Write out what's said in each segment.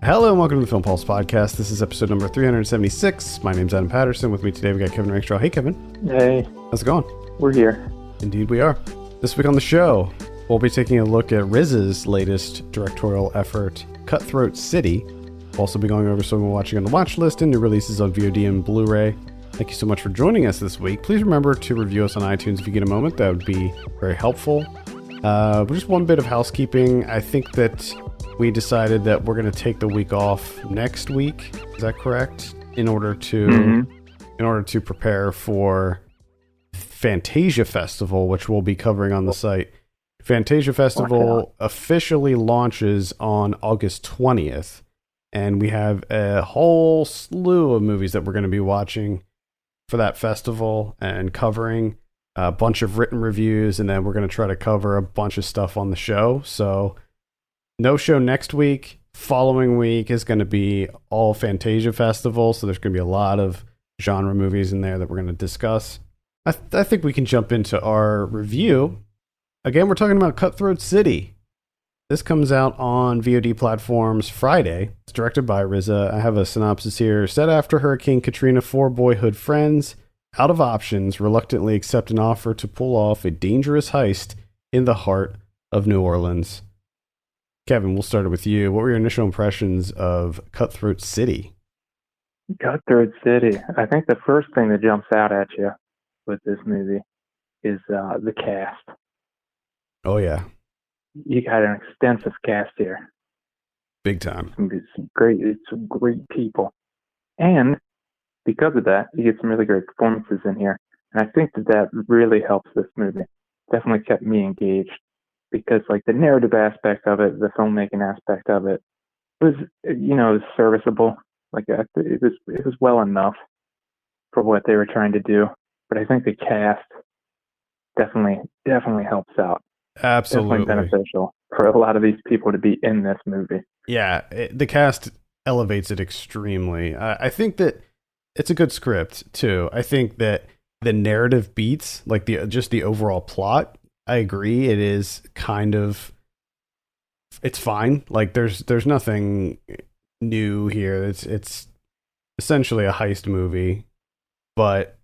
Hello and welcome to the Film Pulse Podcast. This is episode number 376. My name's Adam Patterson. With me today we got Kevin Rakestraw. Hey, Kevin. Hey. How's it going? We're here. Indeed we are. This week on the show, we'll be taking a look at RZA's latest directorial effort, Cutthroat City. We'll also be going over some we're watching on the watch list and new releases on VOD and Blu-ray. Thank you so much for joining us this week. Please remember to review us on iTunes if you get a moment. That would be very helpful. Just one bit of housekeeping. I think that we decided that we're going to take the week off next week. Is that correct? In order to prepare for Fantasia Festival, which we'll be covering on the site. Fantasia Festival officially launches on August 20th, and we have a whole slew of movies that we're going to be watching for that festival and covering a bunch of written reviews, and then we're going to try to cover a bunch of stuff on the show. So no show next week. Following week is going to be all Fantasia Festival, so there's going to be a lot of genre movies in there that we're going to discuss. I think we can jump into our review. Again, we're talking about Cutthroat City. This comes out on VOD platforms Friday. It's directed by RZA. I have a synopsis here. Set after Hurricane Katrina, four boyhood friends, out of options, reluctantly accept an offer to pull off a dangerous heist in the heart of New Orleans. Kevin, we'll start with you. What were your initial impressions of Cutthroat City? Cutthroat City. I think the first thing that jumps out at you with this movie is the cast. Oh, yeah. You got an extensive cast here. Big time. Some great people. And because of that, you get some really great performances in here. And I think that really helps this movie. Definitely kept me engaged. Because like the narrative aspect of it, the filmmaking aspect of it was, serviceable. Like it was well enough for what they were trying to do. But I think the cast definitely helps out. Absolutely. Definitely beneficial for a lot of these people to be in this movie. Yeah, the cast elevates it extremely. I think that it's a good script too. I think that the narrative beats, like the overall plot, I agree. It is it's fine. Like there's nothing new here. It's essentially a heist movie, but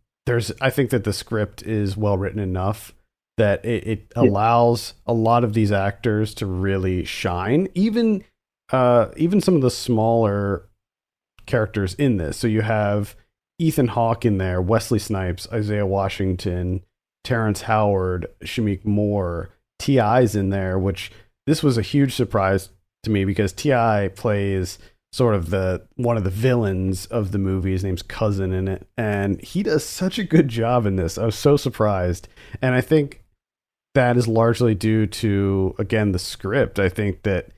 I think that the script is well written enough that it allows a lot of these actors to really shine. Even some of the smaller characters in this. So you have Ethan Hawke in there, Wesley Snipes, Isaiah Washington, Terrence Howard, Shameik Moore, T.I.'s in there, which this was a huge surprise to me because T.I. plays sort of one of the villains of the movie. His name's Cousin in it, and he does such a good job in this. I was so surprised, and I think that is largely due to, again, the script. I think that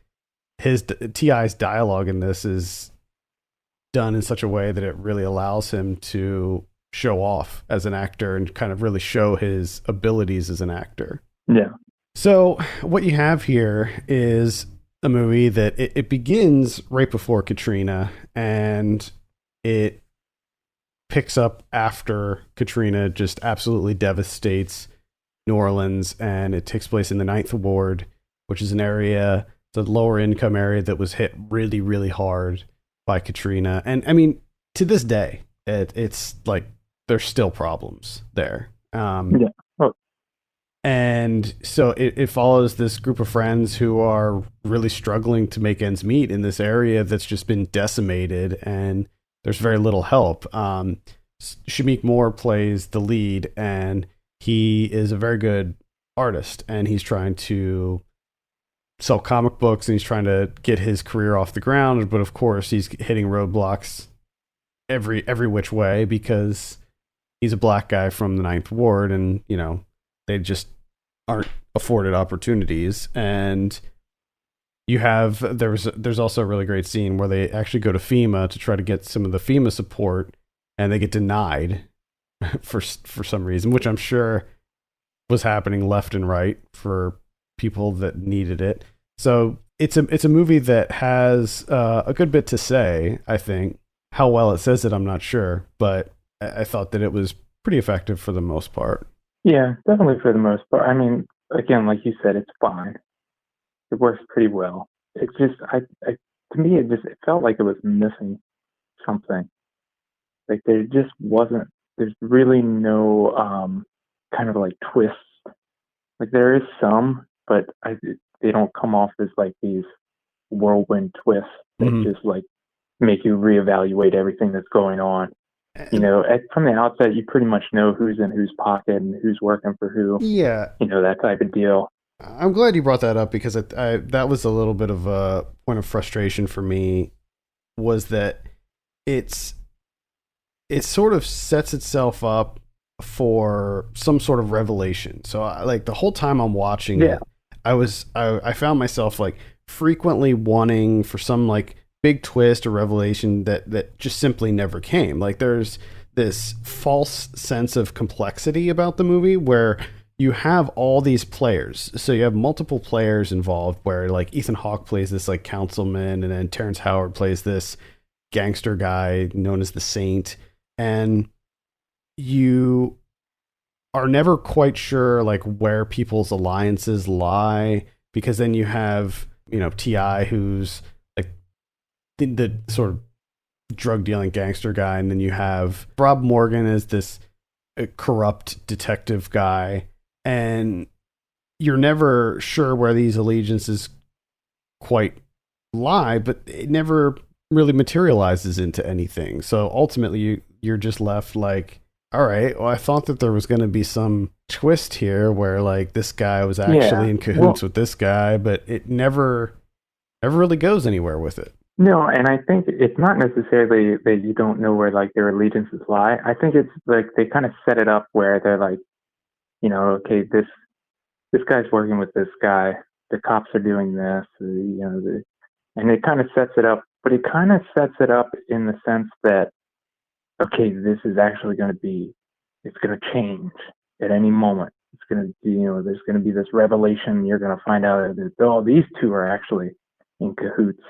T.I.'s dialogue in this is done in such a way that it really allows him to show off as an actor and kind of really show his abilities as an actor. Yeah. So what you have here is a movie that it begins right before Katrina and it picks up after Katrina just absolutely devastates New Orleans, and it takes place in the Ninth Ward, which is an area, the lower income area that was hit really, really hard by Katrina. And I mean, to this day, it's like there's still problems there. Yeah. Oh. And so it follows this group of friends who are really struggling to make ends meet in this area that's just been decimated, and there's very little help. Shameik Moore plays the lead, and he is a very good artist, and he's trying to sell comic books, and he's trying to get his career off the ground. But of course, he's hitting roadblocks every which way because he's a black guy from the Ninth Ward, and they just aren't afforded opportunities. And you have there's also a really great scene where they actually go to FEMA to try to get some of the FEMA support, and they get denied for some reason, which I'm sure was happening left and right for people that needed it. So it's a movie that has a good bit to say. I think how well it says it, I'm not sure, but I thought that it was pretty effective for the most part. Yeah, definitely for the most part. I mean, again, like you said, it's fine. It works pretty well. It's just, to me, it felt like it was missing something. Like there just wasn't. There's really no kind of like twists. Like there is some, but they don't come off as like these whirlwind twists that Mhm. just like make you reevaluate everything that's going on. And From the outset, you pretty much know who's in whose pocket and who's working for who. yeah, That type of deal. I'm glad you brought that up because that was a little bit of a point of frustration for me, was that it's it sort of sets itself up for some sort of revelation. So like the whole time I'm watching Yeah. it, I found myself like frequently wanting for some like big twist or revelation that just simply never came. Like there's this false sense of complexity about the movie where you have all these players. So you have multiple players involved where like Ethan Hawke plays this like councilman, and then Terrence Howard plays this gangster guy known as the Saint. And you are never quite sure like where people's alliances lie, because then you have, T.I., who's like the sort of drug dealing gangster guy, and then you have Rob Morgan as this corrupt detective guy, and you're never sure where these allegiances quite lie, but it never really materializes into anything. So ultimately you're just left like, all right, well, I thought that there was going to be some twist here where like this guy was actually in cahoots with this guy, but it never really goes anywhere with it. No, and I think it's not necessarily that you don't know where like their allegiances lie. I think it's like they kind of set it up where they're like, okay, this guy's working with this guy. The cops are doing this, and it kind of sets it up. But it kind of sets it up in the sense that, okay, this is actually it's going to change at any moment. It's going to be, there's going to be this revelation. You're going to find out that these two are actually in cahoots.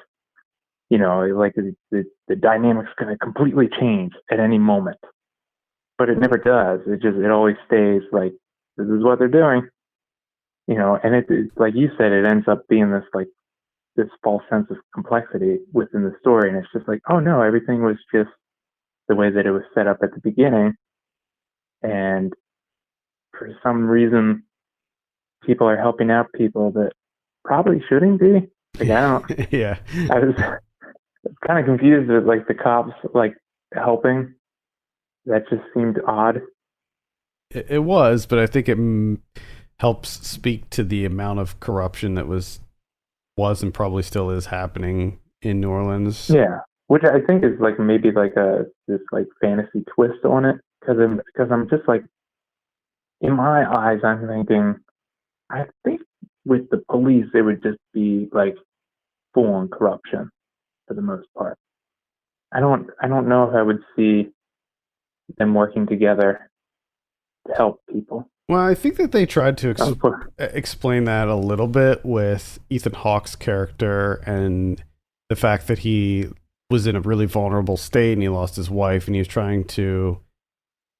Like the dynamic's going to completely change at any moment. But it never does. It always stays like, this is what they're doing. And it's like you said, it ends up being this false sense of complexity within the story. And it's just like, oh no, everything was just the way that it was set up at the beginning. And for some reason, people are helping out people that probably shouldn't be. Like, I don't, Yeah. I was kind of confused with like the cops like helping. That just seemed odd. It was, but I think it helps speak to the amount of corruption that was and probably still is happening in New Orleans. Yeah, which I think is like maybe like this like fantasy twist on it, because I'm just like, in my eyes, I'm thinking, I think with the police it would just be like full on corruption for the most part. I don't know if I would see them working together to help people. Well, I think that they tried to explain that a little bit with Ethan Hawke's character and the fact that he was in a really vulnerable state and he lost his wife and he was trying to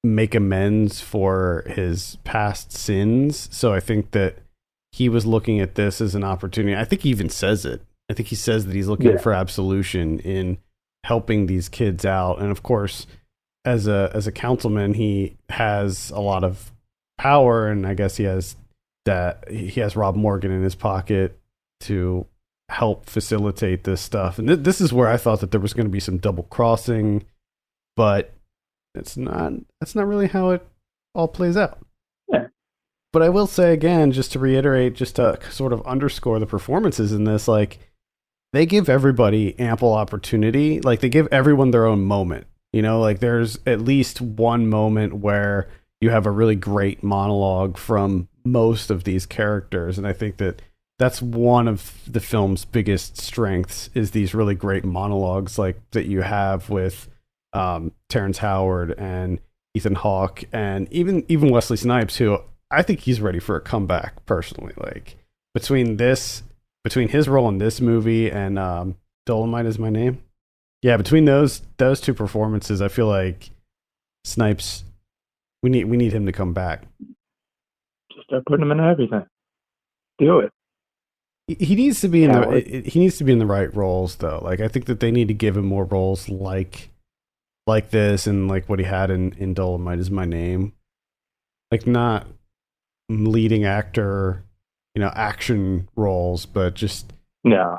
make amends for his past sins. So I think that he was looking at this as an opportunity. I think he even says it. I think he says that he's looking for absolution in helping these kids out. And of course, as a councilman, he has a lot of power, and I guess he has Rob Morgan in his pocket to help facilitate this stuff. And this is where I thought that there was going to be some double crossing, but that's not really how it all plays out. Yeah. But I will say again, just to reiterate, just to sort of underscore the performances in this, like they give everybody ample opportunity. Like they give everyone their own moment. Like there's at least one moment where you have a really great monologue from most of these characters. And I think that that's one of the film's biggest strengths, is these really great monologues like that you have with Terrence Howard and Ethan Hawke and even Wesley Snipes, who I think he's ready for a comeback personally. Like between his role in this movie and Dolomite Is My Name. Yeah, between those two performances, I feel like Snipes, we need him to come back. Just start putting him in everything. Do it. He needs to be in Yeah, he needs to be in the right roles though. Like I think that they need to give him more roles like this and like what he had in Dolomite Is My Name. Like not leading actor, action roles, but just no,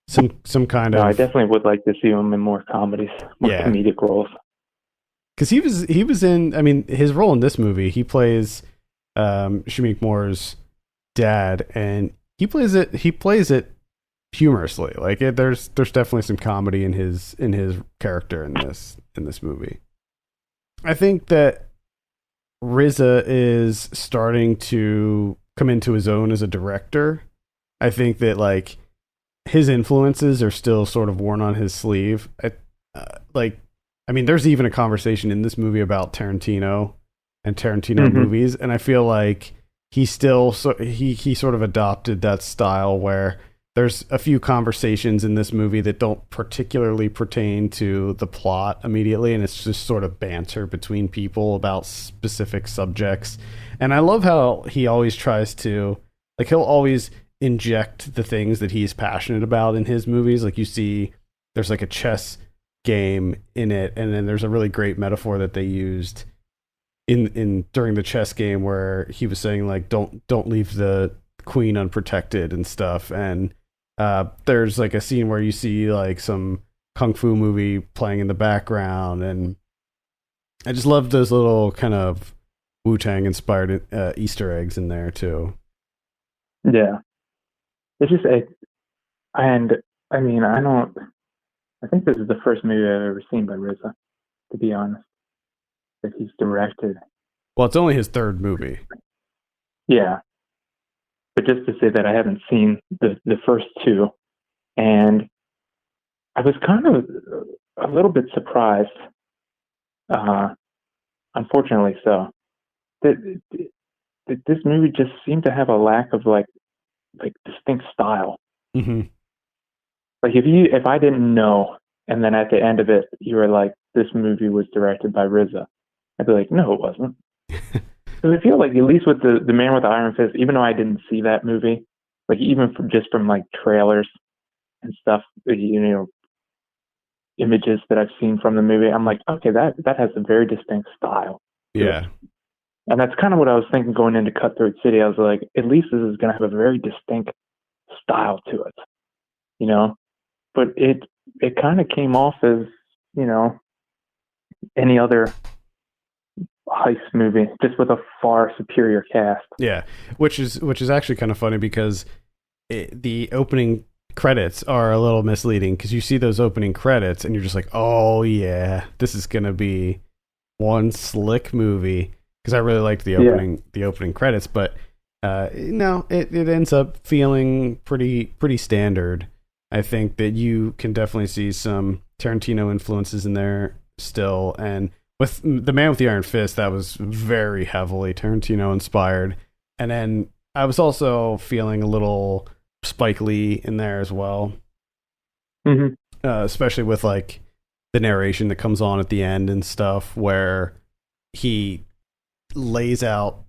some kind no, I of definitely would like to see him in more comedies, more yeah. comedic roles. Because he was in. I mean, his role in this movie, he plays Shamik Moore's dad, and he plays it humorously. Like there's definitely some comedy in his character in this movie. I think that RZA is starting to come into his own as a director. I think that like his influences are still sort of worn on his sleeve. Like, I mean, there's even a conversation in this movie about Tarantino and Tarantino Hmm. movies, and I feel like he sort of adopted that style where there's a few conversations in this movie that don't particularly pertain to the plot immediately, and it's just sort of banter between people about specific subjects. And I love how he always tries to, like, he'll always inject the things that he's passionate about in his movies. Like you see, there's like a chess game in it, and then there's a really great metaphor that they used in during the chess game where he was saying like don't leave the queen unprotected and stuff. And there's like a scene where you see like some kung fu movie playing in the background, and I just love those little kind of Wu-Tang inspired Easter eggs in there too. Yeah, it's just and I mean, I don't. I think this is the first movie I've ever seen by RZA, to be honest, that he's directed. Well, it's only his third movie. Yeah, but just to say that I haven't seen the first two, and I was kind of a little bit surprised, uh, unfortunately so, that, that this movie just seemed to have a lack of like distinct style. Hmm. Like if I didn't know, and then at the end of it you were like, this movie was directed by RZA, I'd be like, no, it wasn't. Because I feel like at least with the Man with the Iron Fist, even though I didn't see that movie, like even from like trailers and stuff, images that I've seen from the movie, I'm like, okay, that has a very distinct style to it. Yeah. And that's kind of what I was thinking going into Cutthroat City. I was like, at least this is going to have a very distinct style to it, you know. But it kind of came off as, you know, any other heist movie, just with a far superior cast. Yeah, which is actually kind of funny because the opening credits are a little misleading because you see those opening credits and you're just like, oh yeah, this is gonna be one slick movie. Because I really liked the opening credits, but no, it ends up feeling pretty standard. I think that you can definitely see some Tarantino influences in there still, and with the Man with the Iron Fist, that was very heavily Tarantino inspired. And then I was also feeling a little Spike Lee in there as well, Mm-hmm. especially with like the narration that comes on at the end and stuff, where he lays out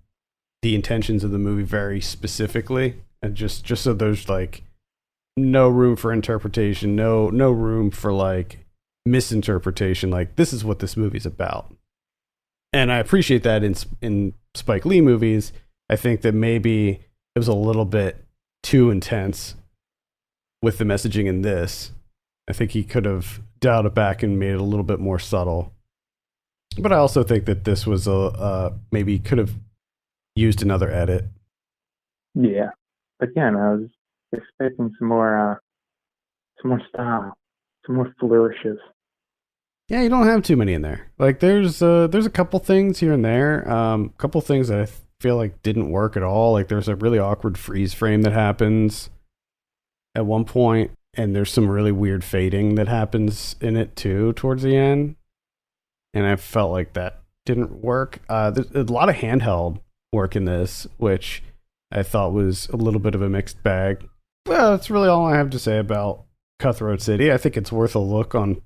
the intentions of the movie very specifically, and just so there's like no room for interpretation, no room for like misinterpretation. Like this is what this movie's about, and I appreciate that in Spike Lee movies. I think that maybe it was a little bit too intense with the messaging in this. I think he could have dialed it back and made it a little bit more subtle. But I also think that this was maybe could have used another edit. Yeah. Again, I was expecting some more style, some more flourishes. Yeah, you don't have too many in there. Like there's a couple things here and there, a couple things that I feel like didn't work at all. Like there's a really awkward freeze frame that happens at one point, and there's some really weird fading that happens in it too towards the end, and I felt like that didn't work. There's a lot of handheld work in this, which I thought was a little bit of a mixed bag. Well, that's really all I have to say about Cutthroat City. I think it's worth a look on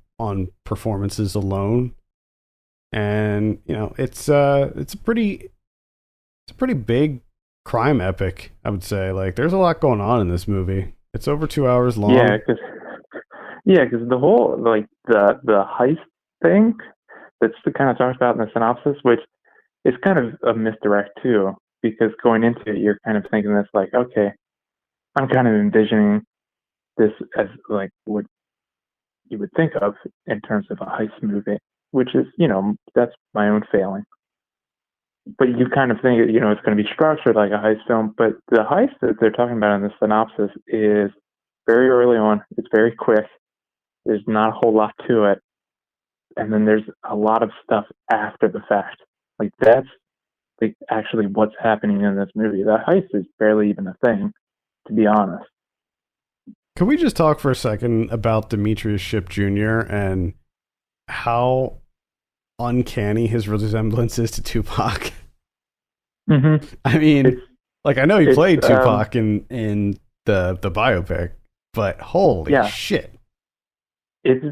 performances alone, and it's a pretty big crime epic, I would say. Like, there's a lot going on in this movie. It's over 2 hours Yeah, long. because the whole like the heist thing that's kind of talked about in the synopsis, which is kind of a misdirect too, because going into it, you're kind of thinking this like, okay, I'm kind of envisioning this as like what you would think of in terms of a heist movie, which is, that's my own failing. But you kind of think, it's going to be structured like a heist film, but the heist that they're talking about in the synopsis is very early on. It's very quick. There's not a whole lot to it. And then there's a lot of stuff after the fact. Like, that's like actually what's happening in this movie. The heist is barely even a thing, to be honest. Can we just talk for a second about Demetrius Shipp Jr. and how uncanny his resemblance is to Tupac? Mm-hmm. I mean, I know he played Tupac in the biopic, but holy shit. It's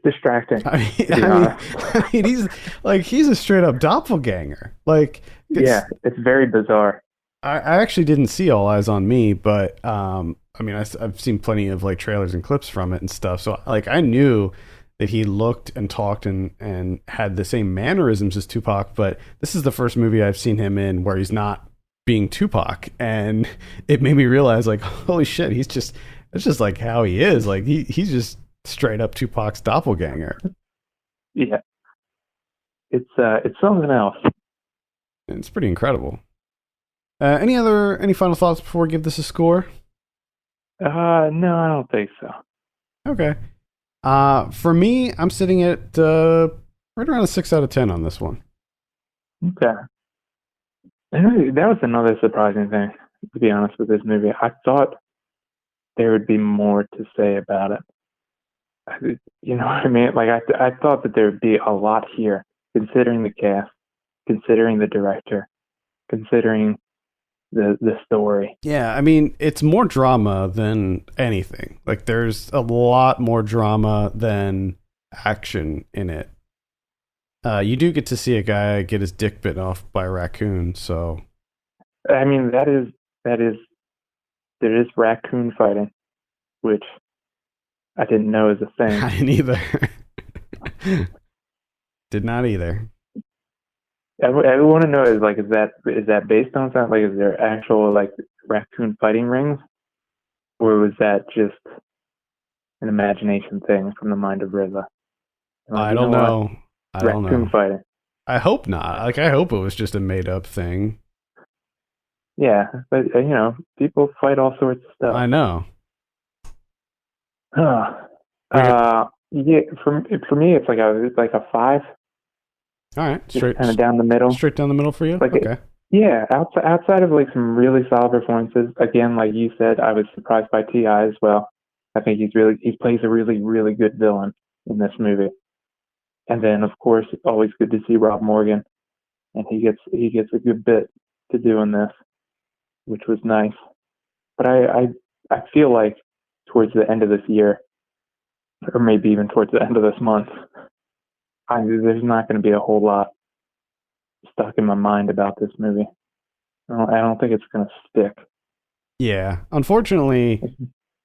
distracting. I mean, he's a straight up doppelganger. It's very bizarre. I actually didn't see All Eyes on Me, but I've seen plenty of like trailers and clips from it and stuff. So I knew that he looked and talked and had the same mannerisms as Tupac, but this is the first movie I've seen him in where he's not being Tupac, and it made me realize like, holy shit, that's just like how he is. Like he's just straight up Tupac's doppelganger. Yeah. It's something else. And it's pretty incredible. Any final thoughts before we give this a score? No, I don't think so. Okay. For me, I'm sitting at right around a 6 out of 10 on this one. Okay. And that was another surprising thing, to be honest, with this movie. I thought there would be more to say about it. You know what I mean? Like, I thought that there would be a lot here, considering the cast, considering the director, considering the story. Yeah, I mean, it's more drama than anything. Like, there's a lot more drama than action in it. You do get to see a guy get his dick bitten off by a raccoon, so... I mean, there is raccoon fighting, which I didn't know is a thing. I didn't either. Did not either. I want to know is that based on something? Like, is there actual like raccoon fighting rings, or was that just an imagination thing from the mind of RZA? I don't know. Raccoon fighting. I hope not. Like, I hope it was just a made up thing. Yeah, but people fight all sorts of stuff. I know. Yeah, for me, it's like a 5. All right, straight kind of down the middle. Straight down the middle for you. Like, okay. Yeah, outside of like some really solid performances. Again, like you said, I was surprised by T.I. as well. I think he plays a really, really good villain in this movie. And then, of course, it's always good to see Rob Morgan, and he gets a good bit to do in this, which was nice. But I feel like towards the end of this year, or maybe even towards the end of this month, there's not going to be a whole lot stuck in my mind about this movie. I don't think it's going to stick. Yeah, unfortunately,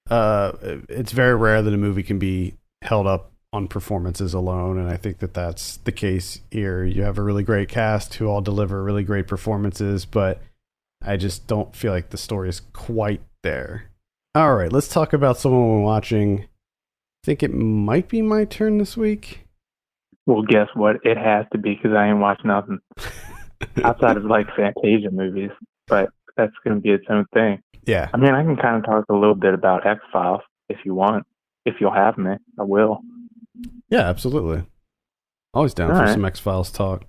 it's very rare that a movie can be held up on performances alone, and I think that that's the case here. You have a really great cast who all deliver really great performances, but I just don't feel like the story is quite there. All right, let's talk about someone we're watching. I think it might be my turn this week. Well, guess what? It has to be, because I ain't watched nothing outside of like Fantasia movies, but that's going to be its own thing. Yeah. I mean, I can kind of talk a little bit about X-Files if you want. If you'll have me, I will. Yeah, absolutely. Always down for some X-Files talk.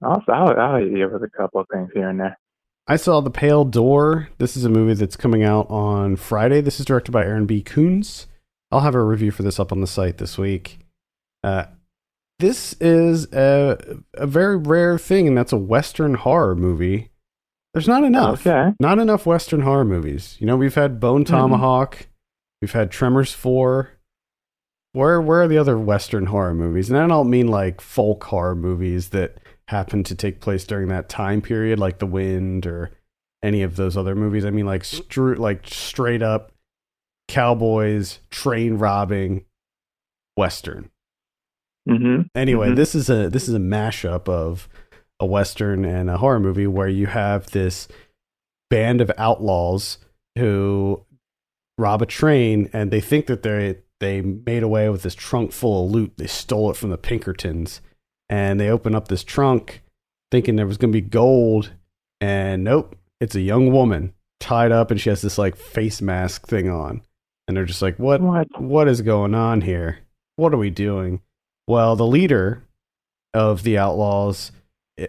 I'll hit you with a couple of things here and there. I saw The Pale Door. This is a movie that's coming out on Friday. This is directed by Aaron B. Coons. I'll have a review for this up on the site this week. This is a very rare thing, and that's a Western horror movie. There's not enough. Okay. Not enough Western horror movies. We've had Bone Tomahawk. We've had Tremors 4. Where are the other Western horror movies? And I don't mean like folk horror movies that happen to take place during that time period, like The Wind or any of those other movies. I mean, like straight up cowboys, train robbing, Western. Anyway, this is a mashup of a Western and a horror movie where you have this band of outlaws who rob a train, and they think that they made away with this trunk full of loot. They stole it from the Pinkertons, and they open up this trunk thinking there was going to be gold, and nope, it's a young woman tied up, and she has this like face mask thing on, and they're just like, what is going on here? What are we doing? Well, the leader of the outlaws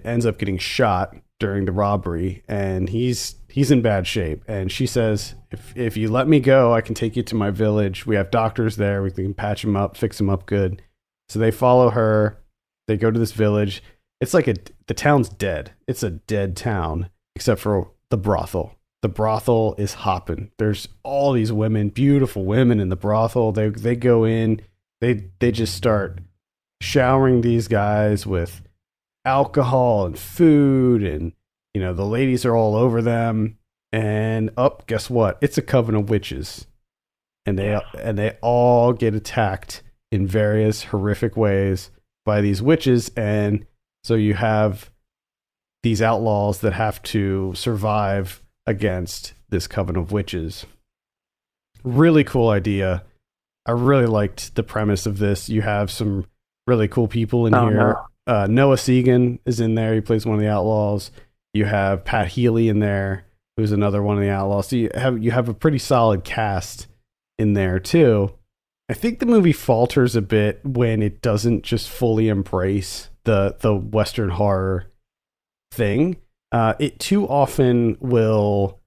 ends up getting shot during the robbery, and he's in bad shape. And she says, if you let me go, I can take you to my village. We have doctors there. We can patch him up, fix him up good. So they follow her. They go to this village. It's like the town's dead. It's a dead town, except for the brothel. The brothel is hopping. There's all these women, beautiful women in the brothel. They go in. They just start showering these guys with alcohol and food, and the ladies are all over them. And guess what? It's a coven of witches, and they all get attacked in various horrific ways by these witches. And so you have these outlaws that have to survive against this coven of witches. Really cool idea. I really liked the premise of this. You have some really cool people in here. No. Noah Segan is in there. He plays one of the outlaws. You have Pat Healy in there, who's another one of the outlaws. So you have a pretty solid cast in there too. I think the movie falters a bit when it doesn't just fully embrace the Western horror thing. It too often will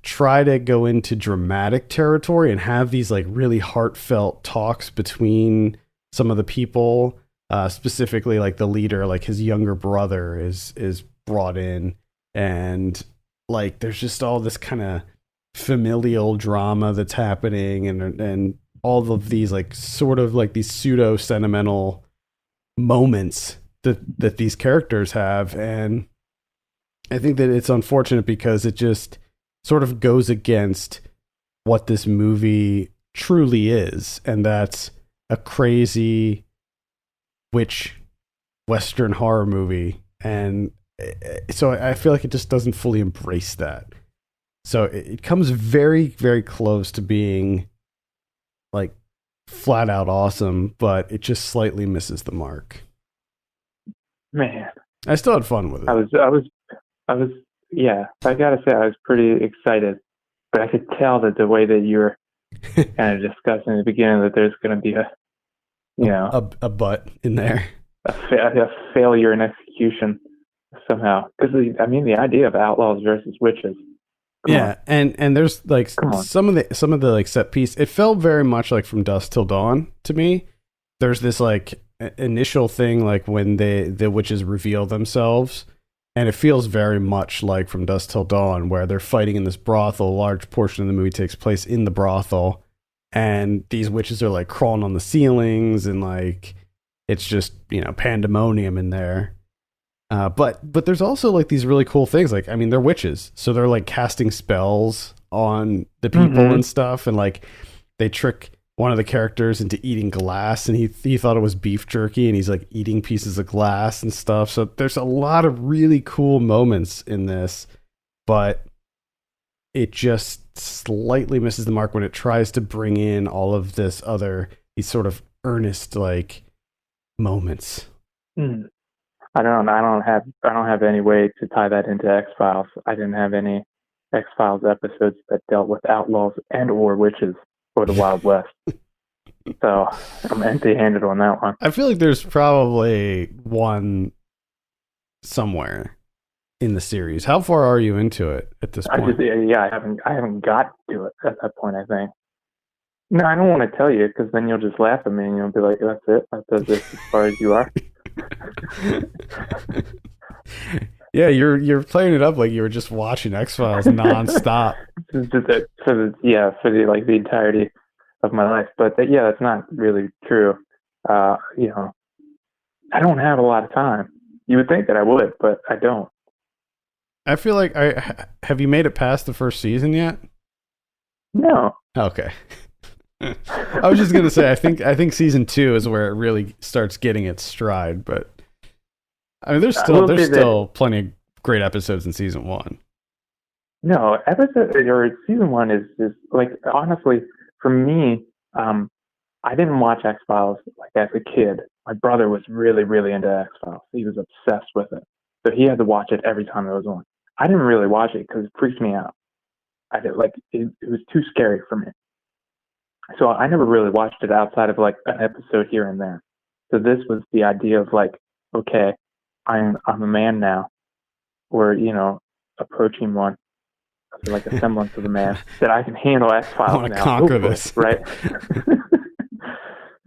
try to go into dramatic territory and have these like really heartfelt talks between some of the people, specifically like the leader, like his younger brother is brought in, and like there's just all this kind of familial drama that's happening, and all of these like sort of like these pseudo sentimental moments that these characters have. And I think that it's unfortunate because it just sort of goes against what this movie truly is, and that's a crazy witch Western horror movie. And so I feel like it just doesn't fully embrace that. So it comes very, very close to being like flat out awesome, but it just slightly misses the mark. Man, I still had fun with it. I was, yeah, I gotta say I was pretty excited, but I could tell that the way that you were kind of discussing in the beginning that there's going to be a butt in there, a failure in execution somehow. Because the idea of outlaws versus witches. Come on. and there's like some of the like set piece. It felt very much like From Dusk Till Dawn to me. There's this like initial thing like when the witches reveal themselves, and it feels very much like From Dusk Till Dawn, where they're fighting in this brothel. A large portion of the movie takes place in the brothel, and these witches are like crawling on the ceilings, and like it's just pandemonium in there. But there's also like these really cool things. Like, I mean, they're witches, so they're like casting spells on the people and stuff, and like they trick one of the characters into eating glass, and he thought it was beef jerky, and he's like eating pieces of glass and stuff. So there's a lot of really cool moments in this, but it just slightly misses the mark when it tries to bring in all of these sort of earnest like moments. I don't have any way to tie that into X-Files. I didn't have any X-Files episodes that dealt with outlaws and or witches or the Wild West. So I'm empty-handed on that one. I feel like there's probably one somewhere in the series. How far are you into it at this point? I haven't got to it at that point, I think. No, I don't want to tell you because then you'll just laugh at me and you'll be like, that's it? That's as far as you are? Yeah, you're playing it up like you were just watching X-Files nonstop. For the entirety of my life. But that's not really true. I don't have a lot of time. You would think that I would, but I don't. I feel like have you made it past the first season yet? No. Okay. I was just gonna say I think season 2 is where it really starts getting its stride, but I mean there's still plenty of great episodes in season 1. No, episode or season 1 is like, honestly, for me, I didn't watch X Files like as a kid. My brother was really, really into X Files. He was obsessed with it, so he had to watch it every time it was on. I didn't really watch it because it freaked me out. I did like it was too scary for me. So I never really watched it outside of like an episode here and there. So this was the idea of like, okay, I'm a man now, or approaching one, like a semblance of a man, that I can handle X I Files want to now. conquer Hopefully, this. right?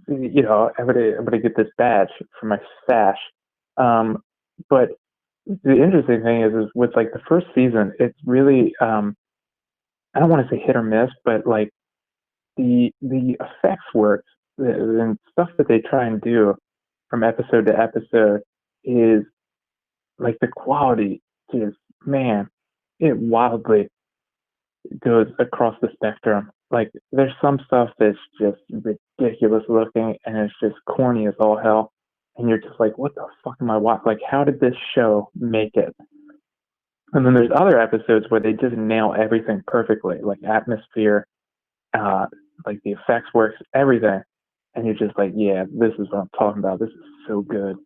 I'm gonna get this badge for my stash. But the interesting thing is with like the first season, it's really I don't want to say hit or miss, but like the effects work and stuff that they try and do from episode to episode is like the quality is, man, it wildly goes across the spectrum. Like there's some stuff that's just ridiculous looking and it's just corny as all hell. And you're just like, what the fuck am I watching? Like, how did this show make it? And then there's other episodes where they just nail everything perfectly, like atmosphere, uh, like the effects works, everything. And you're just like, yeah, this is what I'm talking about. This is so good.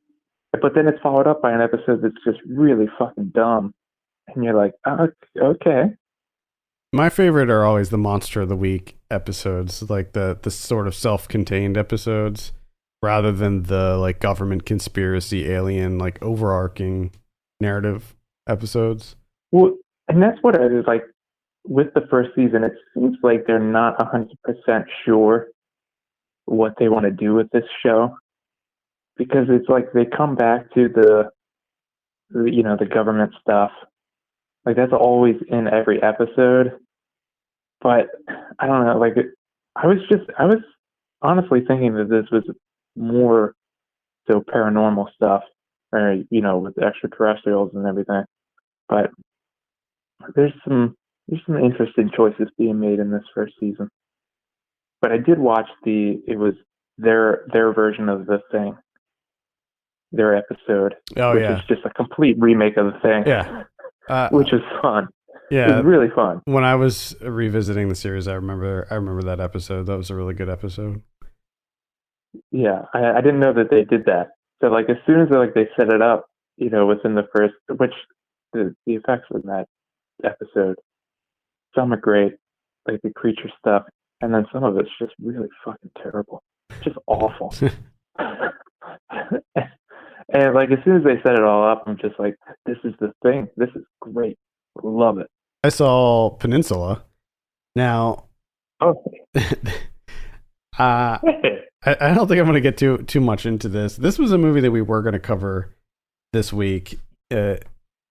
But then it's followed up by an episode that's just really fucking dumb. And you're like, okay. My favorite are always the Monster of the Week episodes, like the sort of self-contained episodes, rather than the like government conspiracy, alien, like overarching narrative episodes. Well, and that's what it is like with the first season. It seems like they're not 100% sure what they want to do with this show, because it's like they come back to the government stuff. Like that's always in every episode. But I don't know, like I was honestly thinking that this was more so paranormal stuff, or with extraterrestrials and everything. But there's some interesting choices being made in this first season. But I did watch it was their version of The Thing, their episode, which is just a complete remake of The Thing. Yeah. Which is fun. Yeah, it was really fun. When I was revisiting the series, I remember that episode. That was a really good episode. Yeah, I didn't know that they did that. So like as soon as they set it up, within the first, which the effects in that episode, some are great, like the creature stuff, and then some of it's just really fucking terrible, just awful. And like as soon as they set it all up, I'm just like, this is The Thing. This is great. Love it. I saw Peninsula. Now, I don't think I'm going to get too much into this. This was a movie that we were going to cover this week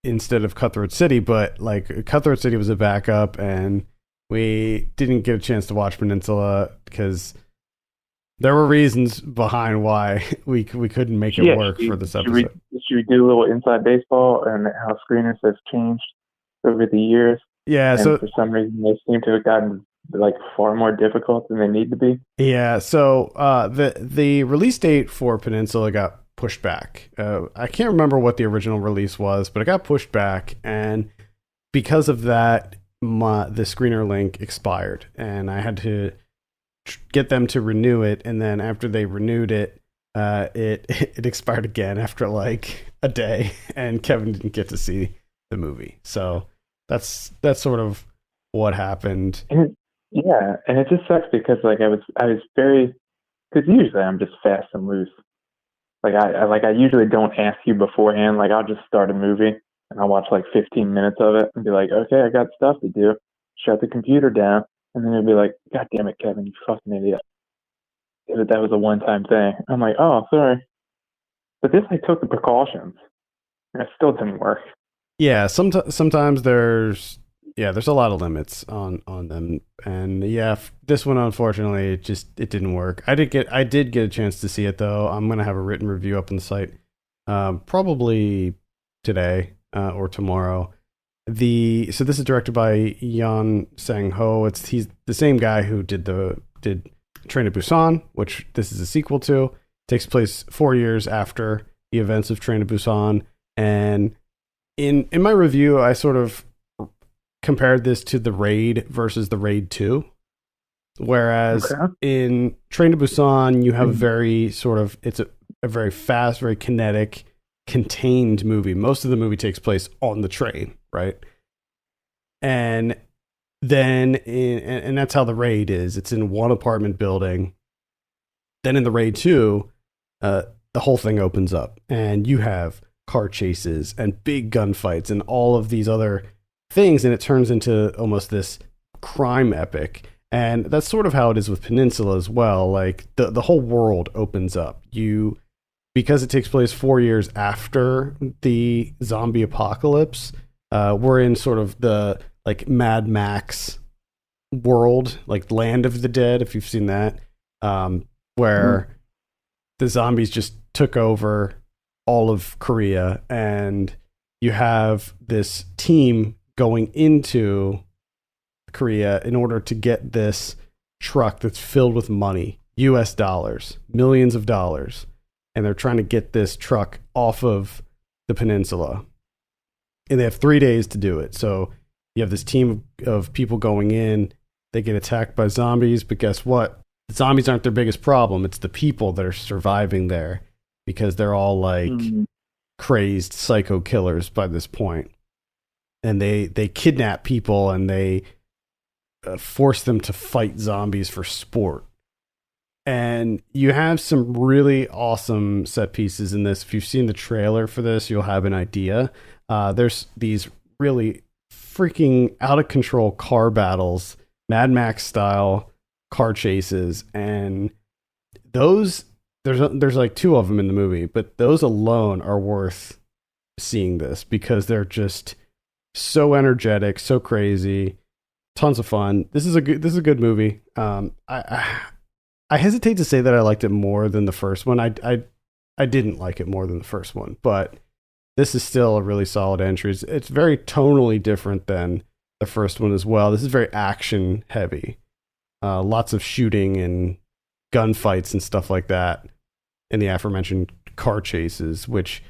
instead of Cutthroat City, but like Cutthroat City was a backup, and we didn't get a chance to watch Peninsula because there were reasons behind why we couldn't make it work for this episode. Should we do a little inside baseball and how screeners have changed over the years? Yeah, and so for some reason they seem to have gotten like far more difficult than they need to be. Yeah, so the release date for Peninsula got pushed back. I can't remember what the original release was, but it got pushed back, and because of that, the screener link expired, and I had to get them to renew it, and then after they renewed it, it expired again after like a day, and Kevin didn't get to see the movie. So that's sort of what happened. And it just sucks because like I was very, because usually I'm just fast and loose. Like I usually don't ask you beforehand. Like I'll just start a movie and I'll watch like 15 minutes of it and be like, okay, I got stuff to do. Shut the computer down. And then you'll be like, God damn it, Kevin, you fucking idiot. That was a one-time thing. I'm like, oh, sorry. But this, I took the precautions. And it still didn't work. Yeah, sometimes there's a lot of limits on them. And yeah, this one, unfortunately, it didn't work. I did get a chance to see it, though. I'm going to have a written review up on the site probably today or tomorrow. So this is directed by Yan Sang-ho. He's the same guy who did Train to Busan, which this is a sequel to. It takes place 4 years after the events of Train to Busan. And in my review, I sort of compared this to The Raid versus The Raid 2. Whereas in Train to Busan, you have it's a very fast, very kinetic, contained movie. Most of the movie takes place on the train, right? And then and that's how The Raid is. It's in one apartment building. Then in The Raid 2, the whole thing opens up and you have car chases and big gunfights and all of these other things, and it turns into almost this crime epic. And that's sort of how it is with Peninsula as well. Like the whole world opens up. Because it takes place 4 years after the zombie apocalypse, we're in sort of the like Mad Max world, like Land of the Dead, if you've seen that, where the zombies just took over all of Korea, and you have this team going into Korea in order to get this truck that's filled with money, US dollars, millions of dollars, and they're trying to get this truck off of the peninsula. And they have 3 days to do it. So you have this team of people going in, they get attacked by zombies, but guess what? The zombies aren't their biggest problem. It's the people that are surviving there because they're all like crazed psycho killers by this point. And they kidnap people and they force them to fight zombies for sport. And you have some really awesome set pieces in this. If you've seen the trailer for this, you'll have an idea. There's these really freaking out of control car battles, Mad Max style car chases, and those there's like 2 of them in the movie, but those alone are worth seeing this because they're just so energetic, so crazy, tons of fun. This is a good movie. I hesitate to say that I liked it more than the first one. I didn't like it more than the first one, but this is still a really solid entry. It's very tonally different than the first one as well. This is very action heavy. Lots of shooting and gunfights and stuff like that in the aforementioned car chases, which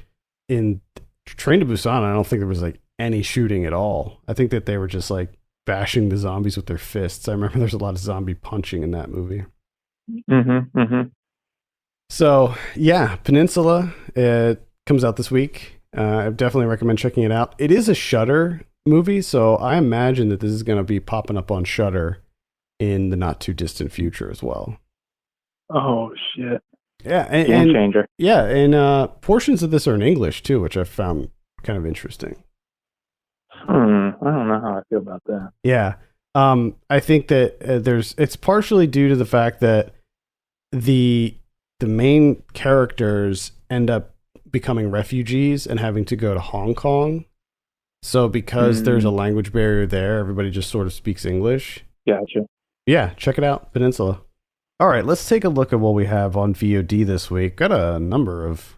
in Train to Busan, I don't think there was like any shooting at all. I think that they were just like bashing the zombies with their fists. I remember there's a lot of zombie punching in that movie. So yeah, Peninsula, it comes out this week. I definitely recommend checking it out. It is a Shudder movie, so I imagine that this is going to be popping up on Shudder in the not too distant future as well. Oh shit! Yeah, Game changer. Yeah, and portions of this are in English too, which I found kind of interesting. I don't know how I feel about that. Yeah, I think that it's partially due to the fact that the main characters end up becoming refugees and having to go to Hong Kong. So because there's a language barrier there, everybody just sort of speaks English. Gotcha. Yeah, check it out, Peninsula. All right, let's take a look at what we have on VOD this week. Got a number of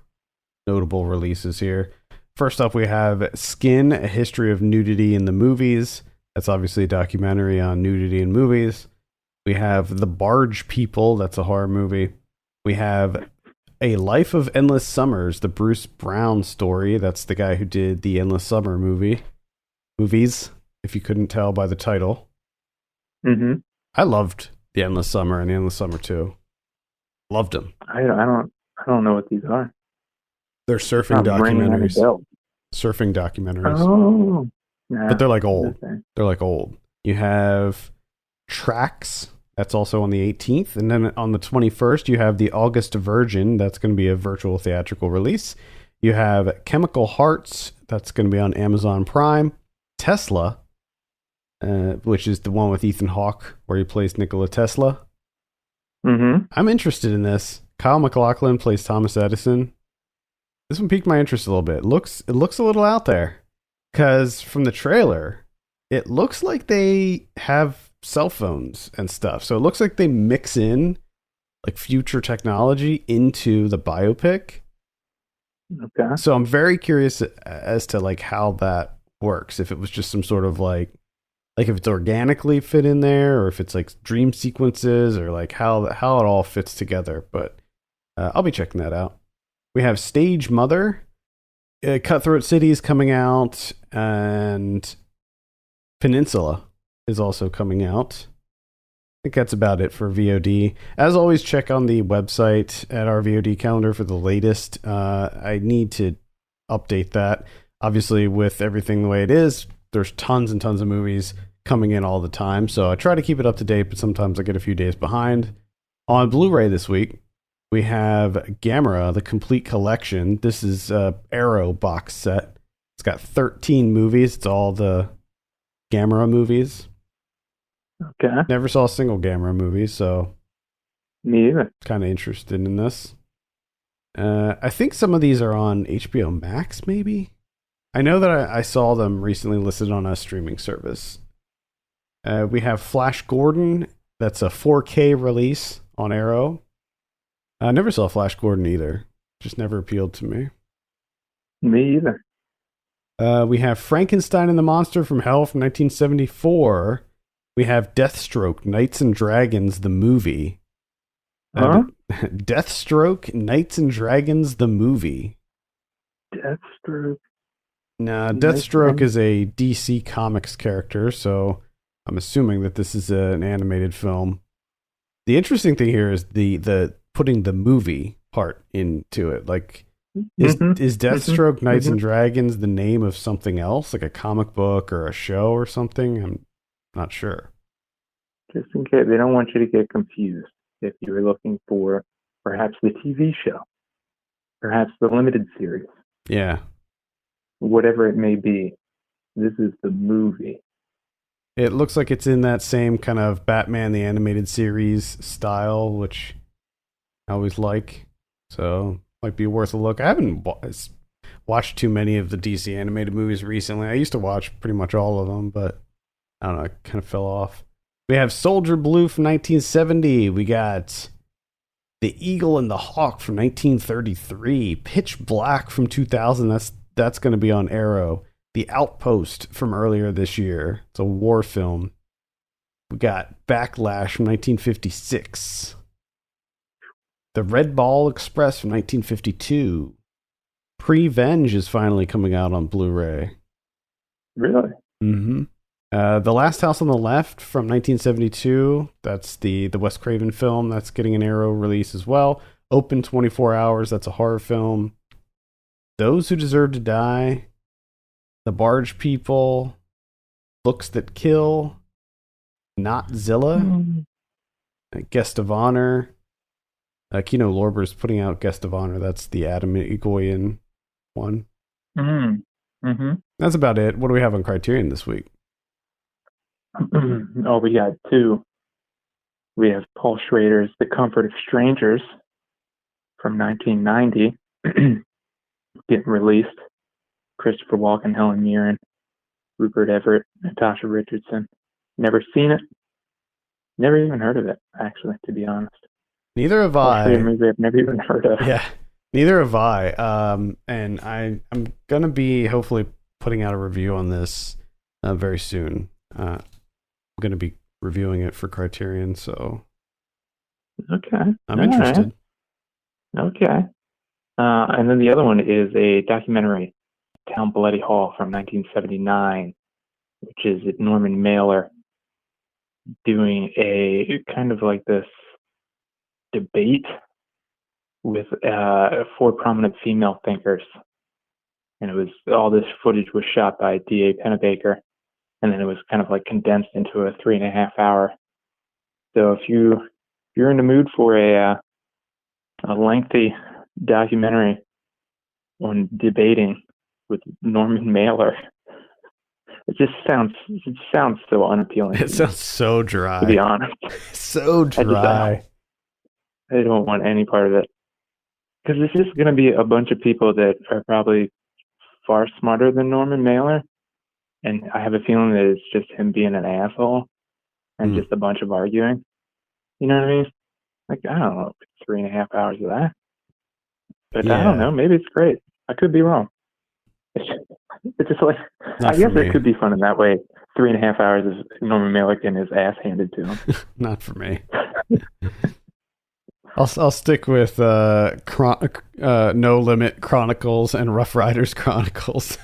notable releases here. First up, we have Skin, A History of Nudity in the Movies. That's obviously a documentary on nudity in movies. We have The Barge People. That's a horror movie. We have A Life of Endless Summers, the Bruce Brown story. That's the guy who did the Endless Summer movies, if you couldn't tell by the title. I loved the Endless Summer and the Endless Summer 2. Loved them. I don't know what these are. They're surfing documentaries. Surfing documentaries. Oh. Nah, but they're like old. okay. They're like old. You have Tracks. That's also on the 18th. And then on the 21st, you have The August Virgin. That's going to be a virtual theatrical release. You have Chemical Hearts. That's going to be on Amazon Prime. Tesla, which is the one with Ethan Hawke, where he plays Nikola Tesla. I'm interested in this. Kyle MacLachlan plays Thomas Edison. This one piqued my interest a little bit. It looks a little out there. Because from the trailer, it looks like they have cell phones and stuff. So it looks like they mix in like future technology into the biopic. Okay. So I'm very curious as to like how that works. If it was just some sort of like if it's organically fit in there, or if it's like dream sequences, or like how it all fits together. But I'll be checking that out. We have Stage Mother, Cutthroat City is coming out, and Peninsula is also coming out. I think that's about it for VOD. As always, check on the website at our VOD calendar for the latest. I need to update that. Obviously, with everything the way it is, there's tons and tons of movies coming in all the time. So I try to keep it up to date, but sometimes I get a few days behind. On Blu-ray this week, we have Gamera, the complete collection. This is Arrow box set. It's got 13 movies. It's all the Gamera movies. Okay. Never saw a single Gamera movie, so Me either. kind of interested in this. I think some of these are on HBO Max, maybe? I know that I saw them recently listed on a streaming service. We have Flash Gordon. That's a 4K release on Arrow. I never saw Flash Gordon either. Just never appealed to me. Me either. We have Frankenstein and the Monster from Hell from 1974. We have Deathstroke, Knights and Dragons, the movie. Huh? Deathstroke, Knights and Dragons, the movie. Deathstroke. Nah, Knights Deathstroke and- is a DC Comics character, so I'm assuming that this is an animated film. The interesting thing here is the putting the movie part into it. Like, is Deathstroke, Knights and Dragons the name of something else, like a comic book or a show or something? I'm not sure. Just in case they don't want you to get confused. If you were looking for perhaps the TV show, perhaps the limited series, Yeah. whatever it may be, this is the movie. It looks like it's in that same kind of Batman the Animated Series style, which I always like. So, might be worth a look. I haven't watched too many of the DC animated movies recently. I used to watch pretty much all of them, but I don't know, I kind of fell off. We have Soldier Blue from 1970. We got The Eagle and the Hawk from 1933. Pitch Black from 2000. That's going to be on Arrow. The Outpost from earlier this year. It's a war film. We got Backlash from 1956. The Red Ball Express from 1952. Prevenge is finally coming out on Blu-ray. Really? Mm-hmm. The Last House on the Left from 1972. That's the Wes Craven film. That's getting an Arrow release as well. Open 24 Hours. That's a horror film. Those Who Deserve to Die. The Barge People. Looks That Kill. Not Zilla. Guest of Honor. Kino Lorber's putting out Guest of Honor. That's the Adam Egoyan one. That's about it. What do we have on Criterion this week? Oh, we got two. We have Paul Schrader's The Comfort of Strangers from 1990 getting released. Christopher Walken, Helen Mirren, Rupert Everett, Natasha Richardson. Never seen it. Never even heard of it, actually, to be honest. Neither have Paul I. Schrader movie I've never even heard of. Yeah, neither have I. And I'm gonna be hopefully putting out a review on this very soon. I'm gonna be reviewing it for Criterion, so Okay. I'm interested. Right. Okay. And then the other one is a documentary, Town Bloody Hall from 1979, which is Norman Mailer doing a kind of like this debate with four prominent female thinkers. And it was all this footage was shot by D.A. Pennebaker, and then it was kind of like condensed into a 3.5 hour. So if you're in the mood for a lengthy documentary on debating with Norman Mailer, it sounds so unappealing. It sounds so dry. To be honest, So dry. I don't want any part of it, because it's just going to be a bunch of people that are probably far smarter than Norman Mailer, and I have a feeling that it's just him being an asshole and just a bunch of arguing. You know what I mean? Like, I don't know, 3.5 hours of that, but Yeah. I don't know. Maybe it's great. I could be wrong. It's just like, Not I guess for me. it could be fun in that way. 3.5 hours of Norman Malick and his ass handed to him. Not for me. I'll stick with No Limit Chronicles and Rough Riders Chronicles.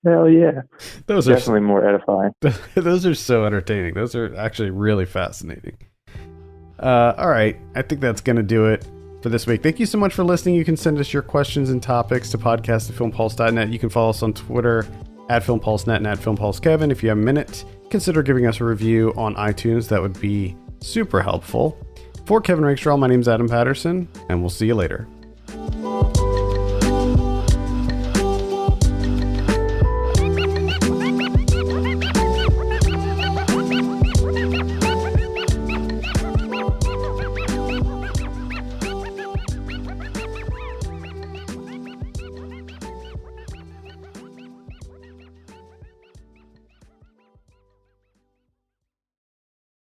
Hell yeah. Those Definitely more edifying. those are so entertaining. Those are actually really fascinating. All right, I think that's going to do it for this week. Thank you so much for listening. You can send us your questions and topics to podcast@filmpulse.net. You can follow us on Twitter @FilmPulseNet and @FilmPulseKevin. If you have a minute, consider giving us a review on iTunes. That would be super helpful. For Kevin Rakestraw, my name's Adam Patterson, and we'll see you later.